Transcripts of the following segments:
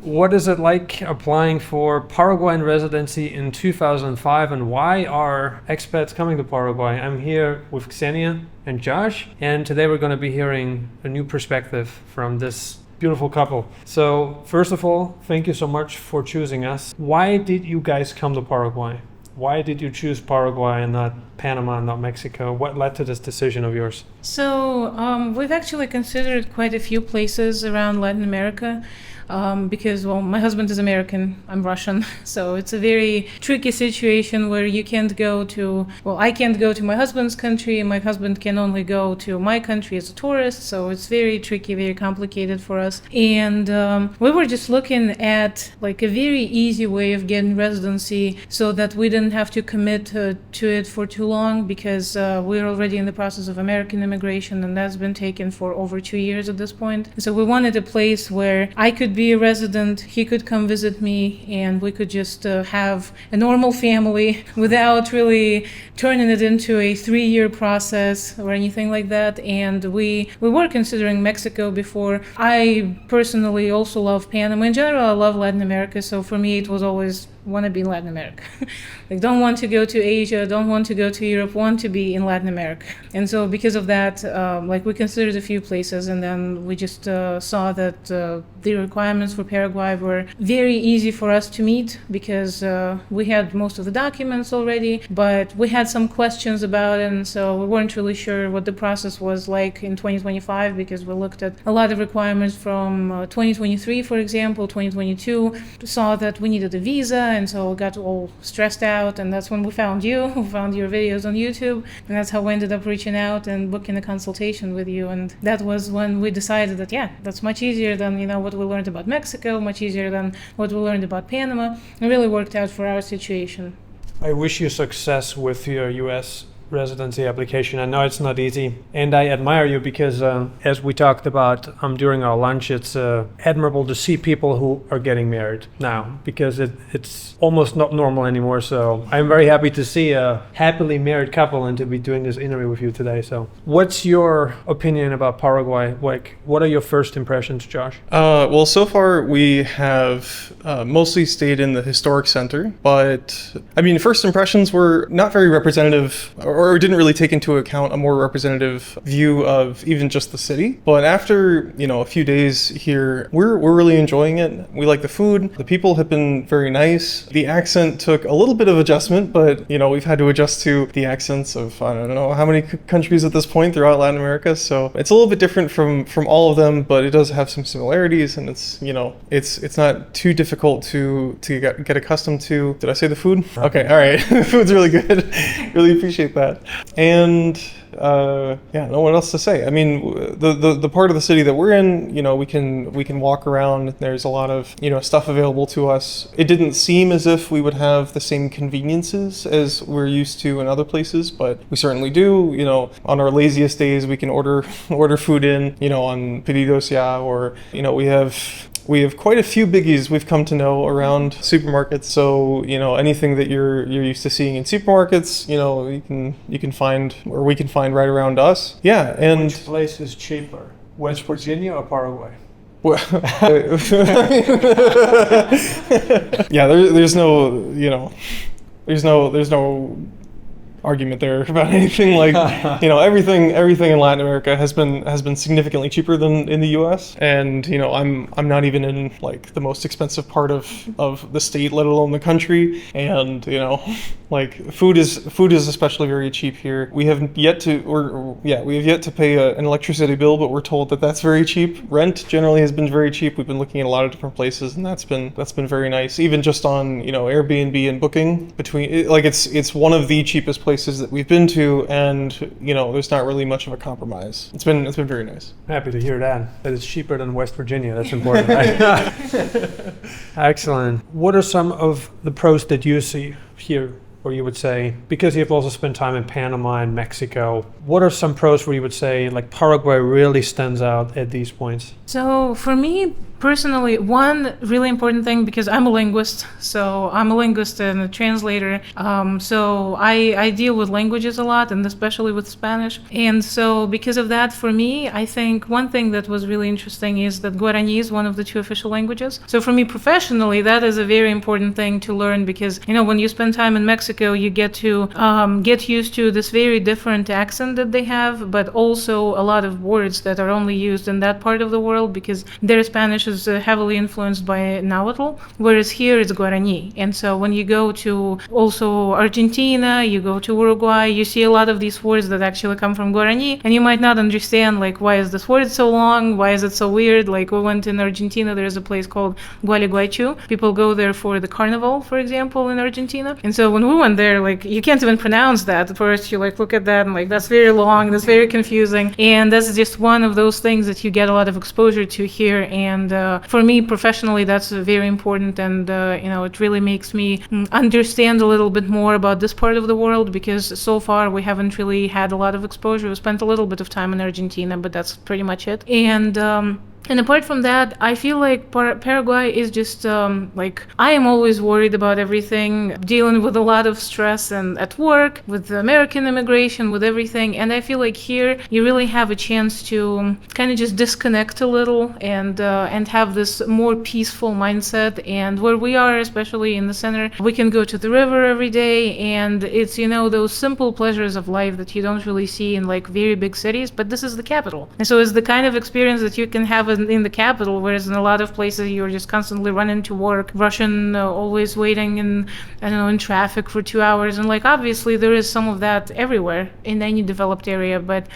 What is it like applying for Paraguayan residency in 2005, and why are expats coming to Paraguay? I'm here with Xenia and Josh, and today we're going to be hearing a new perspective from this beautiful couple. So first of all, thank you so much for choosing us. Why did you guys come to Paraguay? Why did you choose Paraguay and not Panama and not Mexico? What led to this decision of yours? So we've actually considered quite a few places around Latin America. Because, well, my husband is American, I'm Russian, so it's a very tricky situation where you can't go to, well, I can't go to my husband's country, and my husband can only go to my country as a tourist, so it's very tricky, very complicated for us. And we were just looking at like a very easy way of getting residency so that we didn't have to commit to it for too long, because we're already in the process of American immigration, and that's been taken for over 2 years at this point. So we wanted a place where I could be a resident, he could come visit me, and we could just have a normal family without really turning it into a 3-year process or anything like that. And we were considering Mexico before. I personally also love Panama. In general, I love Latin America, so for me it was always want to be in Latin America. Like, don't want to go to Asia, don't want to go to Europe, want to be in Latin America. And so because of that, we considered a few places, and then we just saw that the requirements for Paraguay were very easy for us to meet, because we had most of the documents already, but we had some questions about it, and so we weren't really sure what the process was like in 2025, because we looked at a lot of requirements from 2023, for example, 2022, saw that we needed a visa, and so we got all stressed out, and that's when we found you. We found your videos on YouTube, and that's how we ended up reaching out and booking a consultation with you. And that was when we decided that, yeah, that's much easier than, what we learned about Mexico, much easier than what we learned about Panama. It really worked out for our situation. I wish you success with your US residency application. I know it's not easy, and I admire you because as we talked about during our lunch, it's admirable to see people who are getting married now, because it's almost not normal anymore. So I'm very happy to see a happily married couple and to be doing this interview with you today. So what's your opinion about Paraguay? Like, what are your first impressions, Josh? Well, so far we have mostly stayed in the historic center, but I mean, first impressions were not very representative, or didn't really take into account a more representative view of even just the city. But after, a few days here, we're really enjoying it. We like the food. The people have been very nice. The accent took a little bit of adjustment, but, we've had to adjust to the accents of, I don't know how many countries at this point throughout Latin America. So it's a little bit different from all of them, but it does have some similarities, and it's, it's not too difficult to get accustomed to. Did I say the food? Okay, all right. The food's really good. Really appreciate that. And no, what else to say? I mean, the part of the city that we're in, we can walk around. There's a lot of stuff available to us. It didn't seem as if we would have the same conveniences as we're used to in other places, but we certainly do. On our laziest days, we can order food in, on pedidos ya, or we have quite a few biggies we've come to know around supermarkets. So, anything that you're used to seeing in supermarkets, you can find, or we can find right around us. Yeah, and which place is cheaper, West Virginia or Paraguay? Yeah, there's no, there's no argument there about anything. Like everything in Latin America has been significantly cheaper than in the US, and I'm not even in like the most expensive part of the state, let alone the country. And like food is especially very cheap here. We have yet to pay an electricity bill, but we're told that that's very cheap. Rent generally has been very cheap. We've been looking at a lot of different places, and that's been very nice. Even just on Airbnb and booking, between like it's one of the cheapest places that we've been to, and there's not really much of a compromise. It's been very nice. Happy to hear that it's cheaper than West Virginia. That's important. Excellent. What are some of the pros that you see here, or you would say, because you've also spent time in Panama and Mexico, what are some pros where you would say like Paraguay really stands out at these points? So for me, Personally, one really important thing, because I'm a linguist, so I'm a linguist and a translator, so I deal with languages a lot, and especially with Spanish. And so because of that, for me, I think one thing that was really interesting is that Guarani is one of the 2 official languages. So for me professionally, that is a very important thing to learn, because, you know, when you spend time in Mexico, you get to get used to this very different accent that they have, but also a lot of words that are only used in that part of the world, because their Spanish is heavily influenced by Nahuatl, whereas here it's Guarani. And so when you go to also Argentina, you go to Uruguay, you see a lot of these words that actually come from Guarani, and you might not understand, like, why is this word so long? Why is it so weird? Like, we went in Argentina, there's a place called Gualeguaychú. People go there for the carnival, for example, in Argentina. And so when we went there, like, you can't even pronounce that. At first, you like look at that and like, that's very long, that's very confusing. And that's just one of those things that you get a lot of exposure to here. And for me professionally, that's very important, and you know, it really makes me understand a little bit more about this part of the world, because so far we haven't really had a lot of exposure. We spent a little bit of time in Argentina, but that's pretty much it. And apart from that, I feel like Paraguay is just like, I am always worried about everything, dealing with a lot of stress and at work, with American immigration, with everything. And I feel like here you really have a chance to kind of just disconnect a little and have this more peaceful mindset. And where we are, especially in the center, we can go to the river every day, and it's, you know, those simple pleasures of life that you don't really see in like very big cities, but this is the capital. And so it's the kind of experience that you can have in the capital, whereas in a lot of places you're just constantly running to work, rushing, always waiting in, I don't know, in traffic for 2 hours. And like, obviously there is some of that everywhere in any developed area, but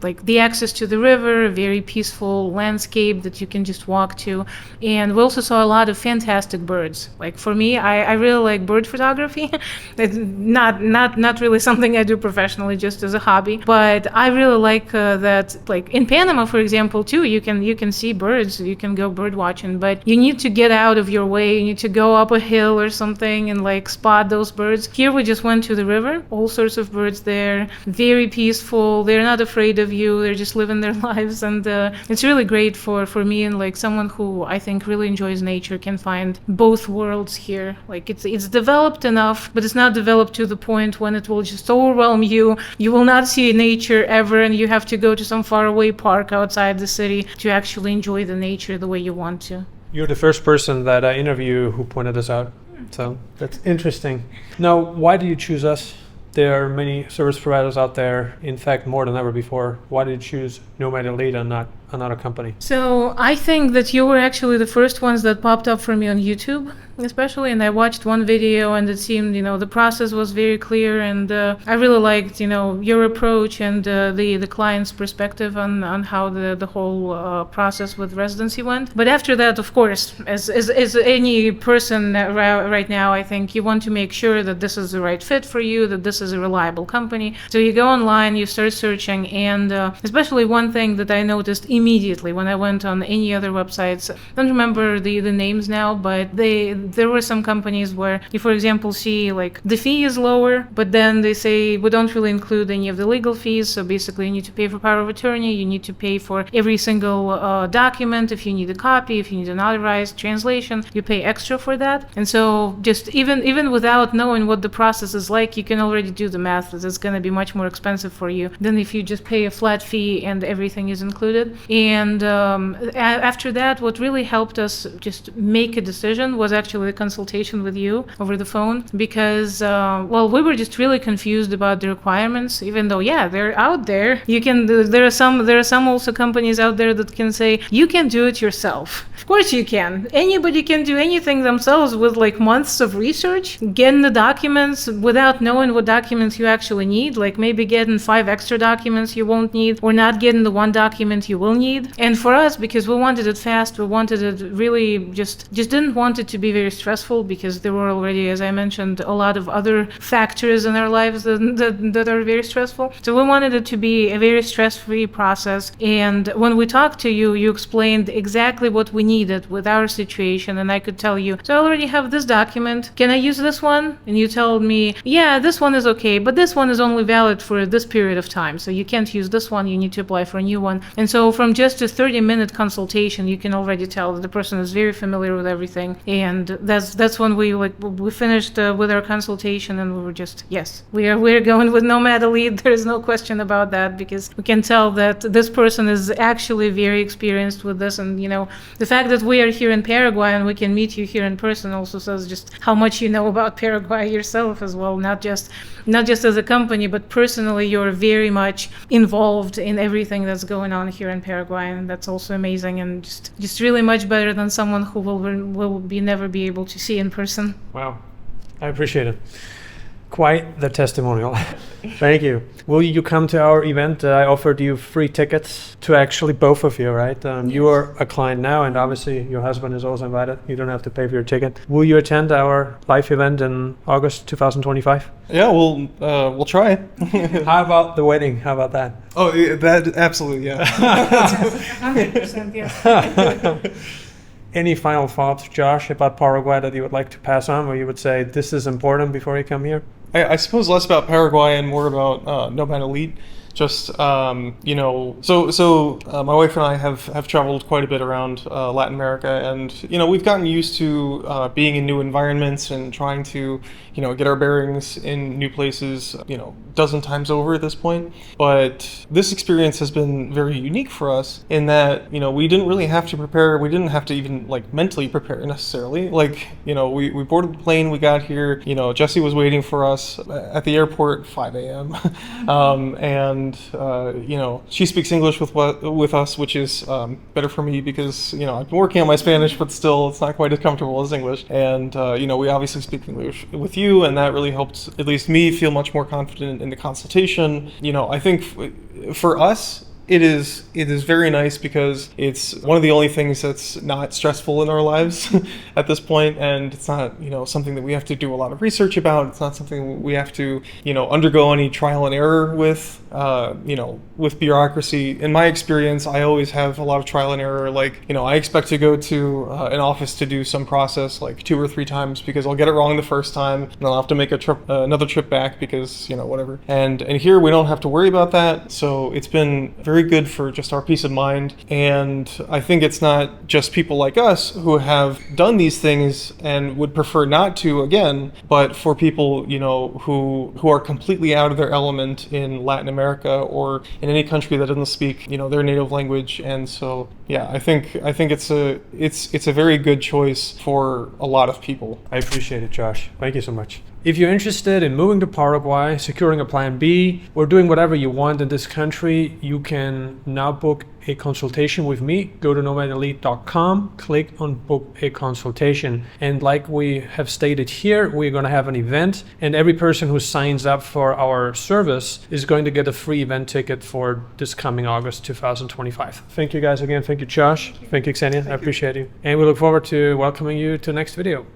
like the access to the river, a very peaceful landscape that you can just walk to. And we also saw a lot of fantastic birds. Like for me, I really like bird photography. It's not really something I do professionally, just as a hobby. But I really like that, like in Panama, for example, too, you can see birds, you can go bird watching, but you need to get out of your way. You need to go up a hill or something and like spot those birds. Here we just went to the river, all sorts of birds there, very peaceful. They're not afraid of you, they're just living their lives. And it's really great for me, and like someone who I think really enjoys nature can find both worlds here. Like it's developed enough, but it's not developed to the point when it will just overwhelm you. You will not see nature ever, and you have to go to some faraway park outside the city to actually enjoy the nature the way you want to. You're the first person that I interview who pointed this out, so that's interesting. Now, why do you choose us? There are many service providers out there, in fact, more than ever before. Why did you choose Nomad Elite and not another company? So I think that you were actually the first ones that popped up for me on YouTube, especially, and I watched one video, and it seemed, you know, the process was very clear, and I really liked, you know, your approach and the client's perspective on how the whole process with residency went. But after that, of course, as any person right now, I think you want to make sure that this is the right fit for you, that this is a reliable company. So you go online, you start searching, and especially one thing that I noticed immediately when I went on any other websites, I don't remember the names now, but there were some companies where you, for example, see like the fee is lower, but then they say we don't really include any of the legal fees. So basically you need to pay for power of attorney, you need to pay for every single document. If you need a copy, if you need an authorized translation, you pay extra for that. And so just even without knowing what the process is like, you can already do the math that it's going to be much more expensive for you than if you just pay a flat fee and everything is included. And after that, what really helped us just make a decision was actually the consultation with you over the phone, because well, we were just really confused about the requirements, even though they're out there. There are some also companies out there that can say you can do it yourself. Of course you can. Anybody can do anything themselves with like months of research, getting the documents without knowing what documents you actually need, like maybe getting 5 extra documents you won't need, or not getting the 1 document you will need. And for us, because we wanted it fast, we wanted it really just didn't want it to be very stressful, because there were already, as I mentioned, a lot of other factors in our lives that are very stressful. So we wanted it to be a very stress-free process. And when we talked to you, you explained exactly what we needed with our situation, and I could tell you, so I already have this document, can I use this one? And you told me, yeah, this one is okay, but this one is only valid for this period of time, so you can't use this one, you need to apply for a new one. And so from from just a 30-minute consultation, you can already tell that the person is very familiar with everything. And that's when we finished with our consultation, and we were just, yes, we're going with Nomad Elite. There is no question about that, because we can tell that this person is actually very experienced with this. And the fact that we are here in Paraguay and we can meet you here in person also says just how much you know about Paraguay yourself as well, not just as a company, but personally you're very much involved in everything that's going on here in Paraguay, and that's also amazing, and just really much better than someone who will never be able to see in person. Wow, I appreciate it. Quite the testimonial. Thank you. Will you come to our event? I offered you free tickets to actually both of you, right? You are a client now, and obviously your husband is also invited. You don't have to pay for your ticket. Will you attend our live event in August 2025? Yeah, we'll try. How about the wedding? How about that? Oh, yeah, that absolutely, yeah. 100%, yes. Any final thoughts, Josh, about Paraguay that you would like to pass on, or you would say this is important before you come here? I suppose less about Paraguay and more about Nomad Elite. Just my wife and I have traveled quite a bit around Latin America, and we've gotten used to being in new environments and trying to get our bearings in new places dozen times over at this point. But this experience has been very unique for us in that we didn't really have to prepare. We didn't have to even mentally prepare necessarily. We boarded the plane, we got here. Jesse was waiting for us at the airport at 5 a.m. And she speaks English with us, which is better for me because I've been working on my Spanish, but still it's not quite as comfortable as English. And we obviously speak English with you, and that really helped at least me feel much more confident in the consultation. I think for us, it is very nice because it's one of the only things that's not stressful in our lives at this point, and it's not something that we have to do a lot of research about. It's not something we have to undergo any trial and error with. With bureaucracy, in my experience, I always have a lot of trial and error. I expect to go to an office to do some process 2 or 3 times because I'll get it wrong the first time, and I'll have to make another trip back because whatever. And here we don't have to worry about that, so it's been very good for just our peace of mind. And I think it's not just people like us who have done these things and would prefer not to again, but for people who are completely out of their element in Latin America or in any country that doesn't speak their native language. And so I think it's a very good choice for a lot of people. I appreciate it, Josh. Thank you so much. If you're interested in moving to Paraguay, securing a plan B, or doing whatever you want in this country, you can now book a consultation with me. Go to nomadelite.com, click on book a consultation. And like we have stated here, we're going to have an event, and every person who signs up for our service is going to get a free event ticket for this coming August 2025. Thank you guys again. Thank you, Josh. Thank you, Ksenia. I appreciate you. And we look forward to welcoming you to the next video.